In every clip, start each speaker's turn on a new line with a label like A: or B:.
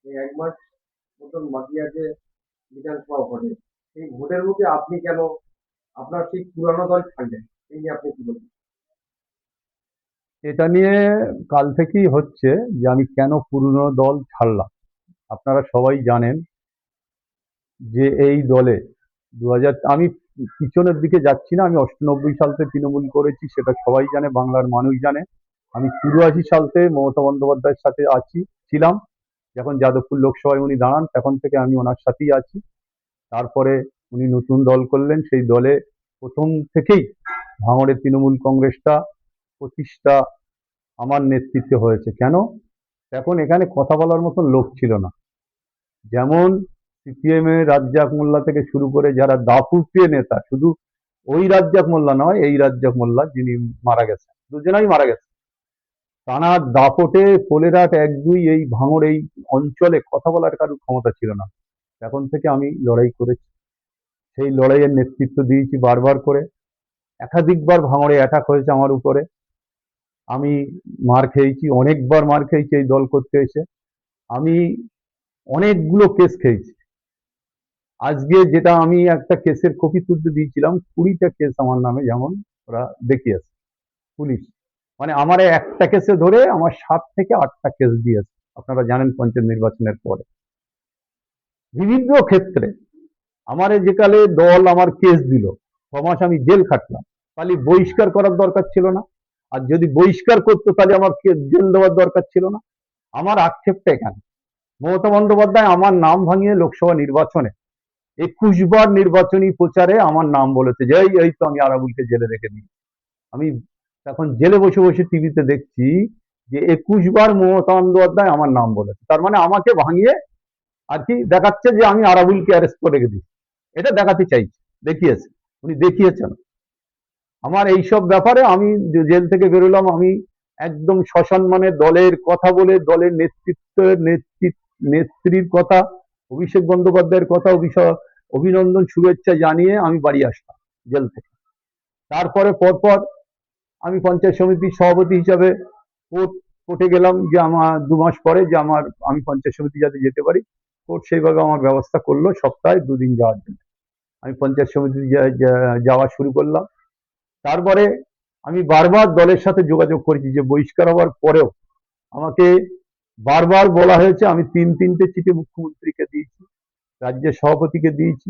A: এই 1 মাস মতন বাকি আছে বিধানসভা ভোটে। এই ভোটের মধ্যে আপনি কেন আপনার সেই পুরানো দল ছাড়লেন? এই নিয়ে আপনি কি বলবেন?
B: এটা নিয়ে কাল থেকেই হচ্ছে যে আমি কেন পুরনো দল ছাড়লাম। আপনারা সবাই জানেন যে এই দলে 2000 আমি পিছনের দিকে যাচ্ছি না, আমি 98 সালতে তৃণমূল করেছি, সেটা সবাই জানে, বাংলার মানুষ জানে। আমি 84 সালতে মমতা বন্দ্যোপাধ্যায়ের সাথে ছিলাম। যখন যাদবপুর লোকসভায় উনি দাঁড়ান তখন থেকে আমি ওনার সাথেই আছি। তারপরে উনি নতুন দল করলেন, সেই দলে প্রথম থেকেই ভাঙড়ের তৃণমূল কংগ্রেসটা প্রতিষ্ঠা আমার নেতৃত্বে হয়েছে। কেন? এখন এখানে কথা বলার মতন লোক ছিল না। যেমন সিপিএম এর রাজ্জাক মোল্লা থেকে শুরু করে যারা দাপুটে নেতা, শুধু ওই রাজ্জাক মোল্লা নয়, এই রাজ্জাক মোল্লা যিনি মারা গেছেন, দুজনাই মারা গেছে, টানা দাপটে কোলেরাট 1-2 এই ভাঙড় এই অঞ্চলে কথা বলার কারোর ক্ষমতা ছিল না। এখন থেকে আমি লড়াই করেছি, সেই লড়াইয়ের নেতৃত্ব দিয়েছি বারবার করে। একাধিকবার ভাঙড়ে অ্যাটাক হয়েছে আমার উপরে, আমি মার খেয়েছি, অনেকবার মার খেয়েছি এই দল করতে এসে। আমি অনেকগুলো কেস খেয়েছি। আজকে যেটা আমি একটা কেসের কপি তুলতে দিয়েছিলাম, 20টা কেস আমার নামে যেমন ওরা দেখিয়েছে পুলিশ। মানে আমার একটা কেসে ধরে আমার 7 থেকে 8টা কেস দিয়েছে, আপনারা জানেন, পঞ্চায়েত নির্বাচনের পরে বিভিন্ন ক্ষেত্রে। আমার যেকালে দল আমার কেস দিল, 6 মাস আমি জেল খাটলাম, তাহলে বহিষ্কার করার দরকার ছিল না। আর যদি বহিষ্কার করতো তাহলে আমার জেল দেওয়ার দরকার ছিল না। আমার আক্ষেপটা এখানে, মমতা বন্দ্যোপাধ্যায় আমার নাম ভাঙিয়ে লোকসভা নির্বাচনে 21 বার নির্বাচনী প্রচারে আমার নাম বলেছে যে এই তো আমি আরাবুলকে জেলে রেখে দিই। আমি এখন জেলে বসে বসে টিভিতে দেখছি যে 21 বার মমতা বন্দ্যোপাধ্যায় আমার নাম বলেছে, তার মানে আমাকে ভাঙিয়ে আর কি দেখাচ্ছে যে আমি আরাবুলকে অ্যারেস্ট করে রেখে দিই। এটা দেখাতে চাইছি, দেখিয়েছে, উনি দেখিয়েছেন। আমার এইসব ব্যাপারে আমি জেল থেকে বেরোলাম, আমি একদম সসম্মানে দলের কথা বলে, দলের নেত্রীর কথা, অভিষেক বন্দ্যোপাধ্যায়ের কথা, অভিনন্দন শুভেচ্ছা জানিয়ে আমি বাড়ি আসলাম জেল থেকে। তারপরে পরপর আমি পঞ্চায়েত সমিতির সভাপতি হিসাবে কোর্টে গেলাম যে আমার 2 মাস পরে যে আমি পঞ্চায়েত সমিতি যাতে যেতে পারি। কোর্ট সেইভাবে আমার ব্যবস্থা করলো সপ্তাহে 2 দিন যাওয়ার জন্য। আমি পঞ্চায়েত সমিতি যাওয়া শুরু করলাম। তারপরে আমি বারবার দলের সাথে যোগাযোগ করেছি, যে বহিষ্কার হওয়ার পরেও আমাকে বারবার বলা হয়েছে, আমি 3টে চিঠি মুখ্যমন্ত্রীকে দিয়েছি, রাজ্যের সভাপতিকে দিয়েছি,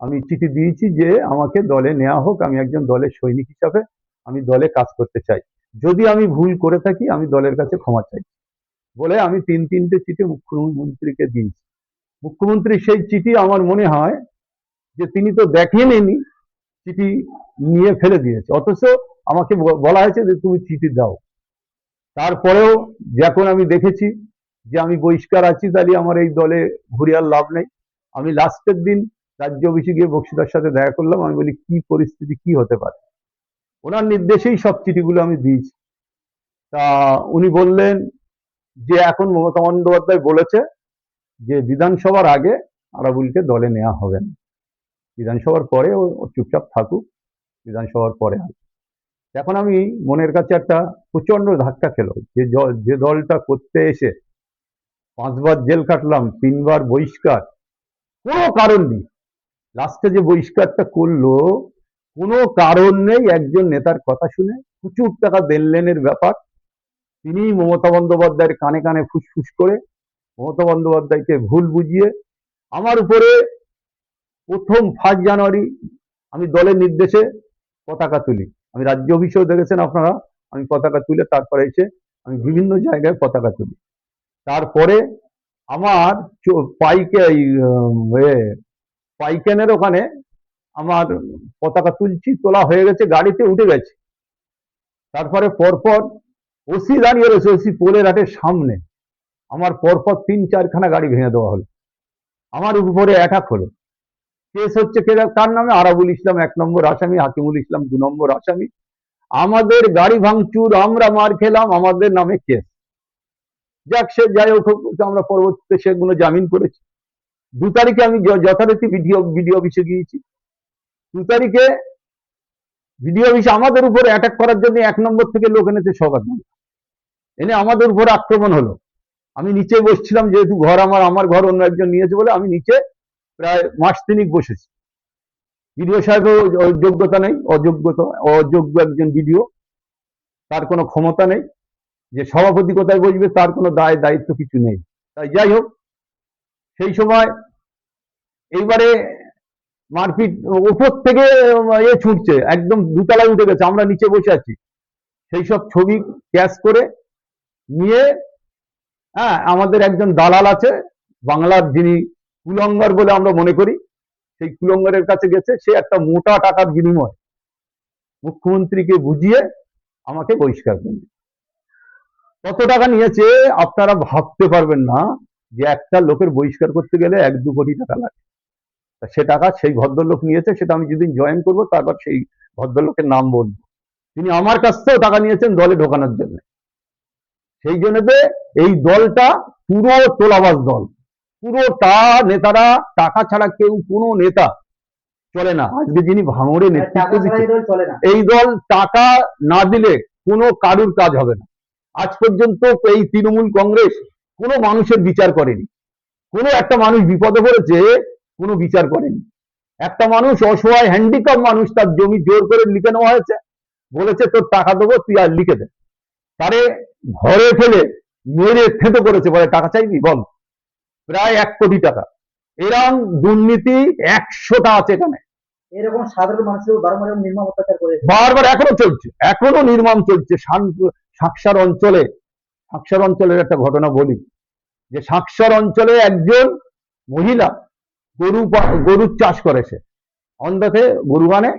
B: আমি চিঠি দিয়েছি যে আমাকে দলে নেওয়া হোক, আমি একজন দলের সৈনিক হিসাবে আমি দলে কাজ করতে চাই, যদি আমি ভুল করে থাকি আমি দলের কাছে ক্ষমা চাই বলে আমি 3টে চিঠি মুখ্যমন্ত্রীকে দিয়েছি। মুখ্যমন্ত্রী সেই চিঠি আমার মনে হয় যে তিনি তো দেখেননি, চিঠি নিয়ে ফেলে দিয়েছে, অথচ আমাকে বলা হয়েছে যে তুমি চিঠি দাও। তারপরেও যখন আমি দেখেছি যে আমি বহিষ্কার আছি, তাহলে আমার এই দলে ঘুরে আর লাভ নেই। আমি লাস্টের দিন রাজ্য অফিসে গিয়ে বক্সিদার সাথে দেখা করলাম, আমি বলি কি পরিস্থিতি, কি হতে পারে। ওনার নির্দেশেই সব চিঠিগুলো আমি দিয়েছি। তা উনি বললেন যে এখন মমতা বন্দ্যোপাধ্যায় বলেছে যে বিধানসভার আগে আরাবুলকে দলে নেওয়া হবে না, বিধানসভার পরে ও চুপচাপ থাকুক, বিধানসভার পরে আসবে। এখন আমি মনের কাছে একটা প্রচন্ড ধাক্কা খেলো, যে দলটা করতে এসে 5 বার জেল কাটলাম, 3 বার বহিষ্কার, কোনো কারণ নেই। লাস্টে যে বহিষ্কারটা করলো, কোনো কারণ নেই, একজন নেতার কথা শুনে প্রচুর টাকা দেনলেনের ব্যাপার, তিনি মমতা বন্দ্যোপাধ্যায়ের কানে কানে ফুসফুস করে মমতা বন্দ্যোপাধ্যায়কে ভুল বুঝিয়ে আমার উপরে প্রথম 1 জানুয়ারি আমি দলের নির্দেশে পতাকা তুলি। আমি রাজ্য অফিসেও দেখেছেন আপনারা, আমি পতাকা তুলে তারপরে এসে আমি বিভিন্ন জায়গায় পতাকা তুলি। তারপরে আমার পাইকে পাইকেনের ওখানে আমার পতাকা তুলছি, তোলা হয়ে গেছে, গাড়িতে উঠে গেছে। তারপরে পরপর ওসি দাঁড়িয়ে রয়েছে, ওসি পোলের হাটের সামনে, আমার পরপর 3-4খানা গাড়ি ভেঙে দেওয়া হলো, আমার উপরে অ্যাটাক হলো। কেস হচ্ছে কার নামে? আরাবুল ইসলাম 1 নম্বর আসামি, হাকিমুল ইসলাম 2 নম্বর আসামি। আমাদের গাড়ি ভাঙচুর, আমরা মার খেলাম, আমাদের নামে কেস। যাক, সে যাই হোক, আমরা পরবর্তীতে সেগুলো জামিন করেছি। 2 তারিখে আমি যথারীতি বিডিও অফিসে গিয়েছি। 2 তারিখে বিডিও অফিসে আমাদের উপরে অ্যাটাক করার জন্য 1 নম্বর থেকে লোক এনেছে, 6 এনে আমাদের উপরে আক্রমণ হলো। আমি নিচে বসছিলাম, যেহেতু ঘর আমার ঘর অন্য একজন নিয়েছে বলে আমি নিচে প্রায় মাস তিনিক বসেছি। বিডিও সাহেবের যোগ্যতা নেই, অযোগ্য একজন বিডিও, তার কোনো ক্ষমতা নেই, যে সভাপতি কোথায় বসবে তার কোনো দায়িত্ব কিছু নেই। তাই যাই হোক, সেই সময় এইবারে মারপিট উপর থেকে ছুটছে, একদম দুতলায় উঠে গেছে, আমরা নিচে বসে আছি। সেই সব ছবি ক্যাশ করে নিয়ে, হ্যাঁ, আমাদের একজন দালাল আছে বাংলার, যিনি কুলঙ্গার বলে আমরা মনে করি, সেই কুলঙ্গারের কাছে গেছে, সে একটা মোটা টাকার বিনিময় মুখ্যমন্ত্রীকে বুঝিয়ে আমাকে বহিষ্কার করবে। কত টাকা নিয়েছে আপনারা ভাবতে পারবেন না, যে একটা লোকের বহিষ্কার করতে গেলে 1-2 কোটি টাকা লাগে। সে টাকা সেই ভদ্রলোক নিয়েছে, সেটা আমি যেদিন জয়েন করবো তারপর সেই ভদ্রলোকের নাম বলবো। তিনি আমার কাছ থেকেও টাকা নিয়েছেন দলে ঢোকানোর জন্য। সেই জন্য এই দলটা পুরো তোলাবাজ দল, পুরো নেতারা টাকা ছাড়া কেউ, কোনো নেতা চলে না। আজকে যিনি ভাঙড়ে নেতৃত্ব দিচ্ছেন, এই দল টাকা না দিলে কোনো কারুর কাজ হবে না। আজ পর্যন্ত এই তৃণমূল কংগ্রেস কোনো মানুষের বিচার করেনি। কোনো একটা মানুষ বিপদে পড়েছে, কোনো বিচার করেনি। একটা মানুষ অসহায় হ্যান্ডিক্যাপ মানুষ, তার জমি জোর করে লিখে নেওয়া হয়েছে, বলেছে তোর টাকা দেবো, তুই আর লিখে দে। তারে ঘরে ফেলে মেরে থেতো করেছে, বলে টাকা চাইবি বল, প্রায় 1 কোটি টাকা। এরকম দুর্নীতি 100টা আছে এখানে।
C: এরকম সাধারণ মানুষের বারবার নির্মম অত্যাচার করে,
B: বারবার এখনো চলছে, এখনো নির্মম চলছে। সাকসার অঞ্চলের একটা ঘটনা বলি, যে সাকসার অঞ্চলে একজন মহিলা গরুর চাষ করেছে, অন্দাতে গরু আনে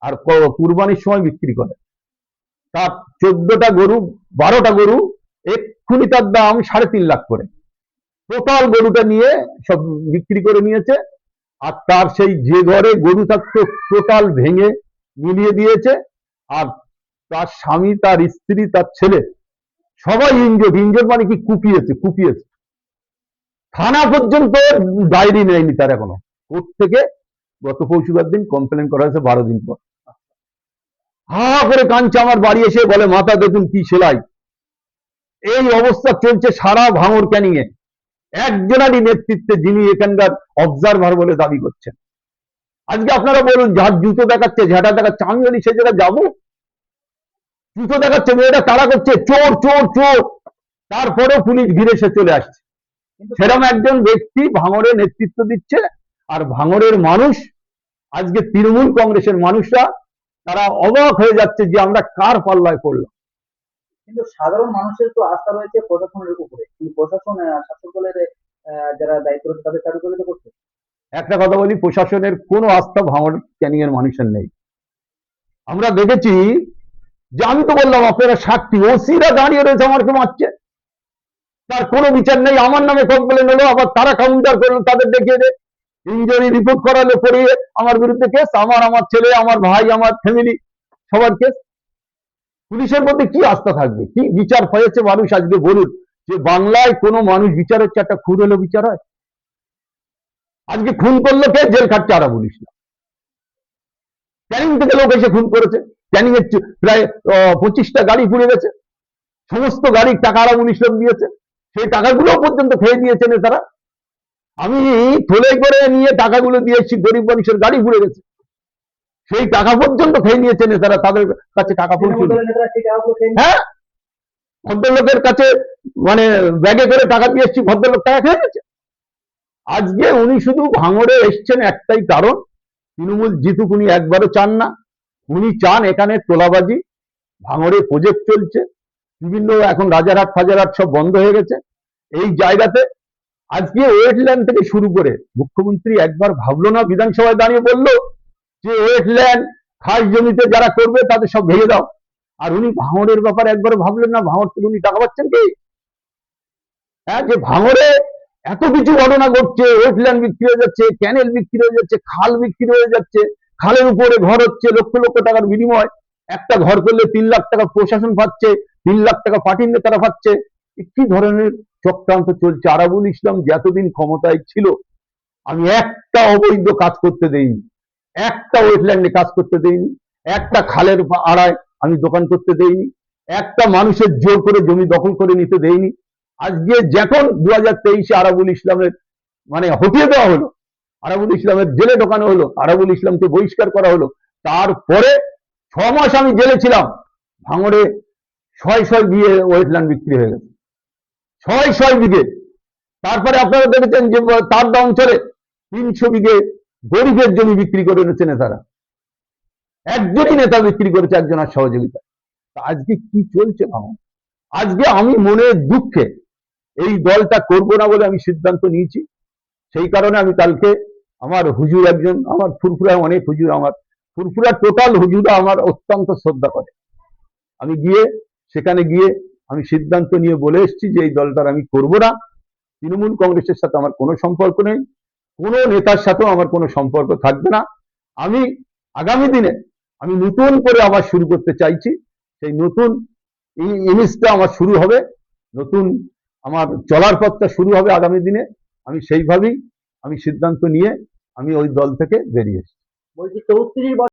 B: আর কুরবানির সময় বিক্রি করে। তার 14টা গরু, 12টা গরু, এক্ষুনি তার দাম 3.5 লাখ করে। টোটাল গরুটা নিয়ে সব বিক্রি করে নিয়েছে, আর তার সেই যে ঘরে গরু থাকতো টোটাল ভেঙে মিলিয়ে দিয়েছে। আর তার স্বামী, তার স্ত্রী, তার ছেলে সবাই ইনজোর্ড মানে কি, কুপিয়েছে। থানা পর্যন্ত ডায়েরি নেয়নি তার এখনো। কোর্ট থেকে গত পরশুবার দিন কমপ্লেন করা হয়েছে 12 দিন পর। হা করে কাঁদছে, আমার বাড়ি এসে বলে মাথা দেখুন কি সেলাই। এই অবস্থা চলছে সারা ভাঙড় ক্যানিং এ, একজনারই নেতৃত্বে, যিনি এখানকার অবজারভার বলে দাবি করছেন। আজকে আপনারা বলুন, যার জুতো দেখাচ্ছে, ঝাঁটা দেখাচ্ছে, আমি বলি সে জায়গায় যাবো? জুতো দেখাচ্ছে, মেয়েটা তাড়া করছে, চোর চোর চোর, তারপরেও পুলিশ ঘিরে সে চলে আসছে। সেরকম একজন ব্যক্তি ভাঙড়ে নেতৃত্ব দিচ্ছে। আর ভাঙড়ের মানুষ, আজকে তৃণমূল কংগ্রেসের মানুষরা, তারা অবাক হয়ে যাচ্ছে যে আমরা কার পাল্লায় পড়লাম।
C: কিন্তু সাধারণ মানুষের তো আস্থা রয়েছে প্রশাসনের উপরে, কিন্তু প্রশাসন শাসক দলের যারা দায়িত্ব রয়েছে তাদের কার্যকরিতা করছে।
B: একটা কথা বলি, প্রশাসনের কোনো আস্থা ভাঙড় ক্যানিং এর মানুষের নেই। আমরা দেখেছি যে, আমি তো বললাম আপনারা সাক্ষী, ওসিরা দাঁড়িয়ে রয়েছে আমাকে মারছে, তার কোনো বিচার নেই। আমার নামে কমপ্লেন হলো, আবার তারা কাউন্টার করলো, তাদের দেখিয়ে দেয়, ইনজুরি রিপোর্ট করালে পড়িয়ে আমার বিরুদ্ধে কেস, আমার ছেলে, আমার ভাই, আমার ফ্যামিলি, সবার কেস। পুলিশের মধ্যে কি আস্থা থাকবে? কি বিচার হয়েছে মানুষ আজকে বলুন, যে বাংলায় কোনো মানুষ বিচার হচ্ছে, একটা খুন হলো বিচার হয়? আজকে খুন করলো কে? জেল খাটছে আরা পুলিশ না। ক্যানিং থেকে লোক এসে খুন করেছে, ক্যানিং এর প্রায় 25টা গাড়ি পুড়ে গেছে, সমস্ত গাড়ির টাকা আরা পুলিশ লোক দিয়েছে, সেই টাকাগুলো পর্যন্ত খেয়ে দিয়েছে নেতারা। আমি থলে করে নিয়ে টাকাগুলো দিয়েছি, গরিব মানুষের গাড়ি পুড়ে গেছে, সেই টাকা পর্যন্ত খেয়ে নিয়েছে নেতারা, তাদের কাছে টাকা পৌঁছে। হ্যাঁ, ভদ্রলোকের কাছে মানে ব্যাগে করে টাকা দিয়ে এসছি, ভদ্রলোক টাকা খেয়ে গেছে। আজকে উনি শুধু ভাঙড়ে এসছেন একটাই কারণ, তৃণমূল জিতুক উনি একবারও চান না। উনি চান এখানে তোলাবাজি, ভাঙড়ে প্রজেক্ট চলছে, বিভিন্ন এখন রাজারহাট ফাজারহাট সব বন্ধ হয়ে গেছে। এই জায়গাতে আজকে ওয়েটল্যান্ড থেকে শুরু করে মুখ্যমন্ত্রী একবার ভাবলো না, বিধানসভায় দাঁড়িয়ে বললো যে ওয়েটল্যান্ড, খাস জমিতে যারা করবে তাদের সব ভেঙে দাও। আর উনি ভাঙড়ের ব্যাপারে একবার ভাবলেন না, ভাঙড় থেকে উনি টাকা পাচ্ছেন কি? হ্যাঁ, যে ভাঙড়ে এত কিছু ঘটনা ঘটছে, ওয়েটল্যান্ড বিক্রি হয়ে যাচ্ছে, ক্যানেল বিক্রি হয়ে যাচ্ছে, খাল বিক্রি হয়ে যাচ্ছে, খালের উপরে ঘর হচ্ছে লক্ষ লক্ষ টাকার বিনিময়। একটা ঘর করলে 3 লাখ টাকা প্রশাসন পাচ্ছে, 3 লাখ টাকা পার্টির নেতারা পাচ্ছে। কি ধরনের চক্রান্ত চলছে? আরাবুল ইসলাম যতদিন ক্ষমতায় ছিল, আমি একটা অবৈধ কাজ করতে দেইনি, একটা ওয়েটল্যান্ডে কাজ করতে দেইনি, একটা খালের আড়ায় আমি দোকান করতে দেইনি, একটা মানুষের জোর করে জমি দখল করে নিতে দেইনি। আজকে যখন 2023-এ আরাবুল ইসলামের মানে হটিয়ে দেওয়া হলো, আরাবুল ইসলামের জেলে ঢোকানো হলো, আরাবুল ইসলামকে বহিষ্কার করা হলো, তারপরে 6 মাস আমি জেলে ছিলাম, ভাঙড়ে 6 বিঘে ওয়েটল্যান্ড বিক্রি হয়ে গেছে, 6 বিঘে। তারপরে আপনারা দেখেছেন যে তারদা অঞ্চলে 300 বিঘে গরিবের জমি বিক্রি করে এনেছে নেতারা, একজনই নেতা বিক্রি করেছে একজনের সহযোগিতা। আজকে কি চলছে ভাঙড়? আজকে আমি মনের দুঃখে এই দলটা করব না বলে আমি সিদ্ধান্ত নিয়েছি। সেই কারণে আমি কালকে আমার হুজুর একজন, আমার ফুরফুরায় অনেক হুজুর, আমার ফুরফুরা টোটাল হুজুরা আমার অত্যন্ত শ্রদ্ধা করে, আমি সেখানে গিয়ে আমি সিদ্ধান্ত নিয়ে বলে এসেছি যে এই দলটার আমি করব না। তৃণমূল কংগ্রেসের সাথে আমার কোনো সম্পর্ক নেই, কোনো নেতার সাথেও আমার কোনো সম্পর্ক থাকবে না। আমি আগামী দিনে আমি নতুন করে আবার শুরু করতে চাইছি, সেই নতুন ইনিংসটা আমার শুরু হবে, নতুন আমার চলার পথটা শুরু হবে আগামী দিনে। আমি সেইভাবেই আমি সিদ্ধান্ত নিয়ে আমি ওই দল থেকে বেরিয়ে এসেছি।
C: বলছি 34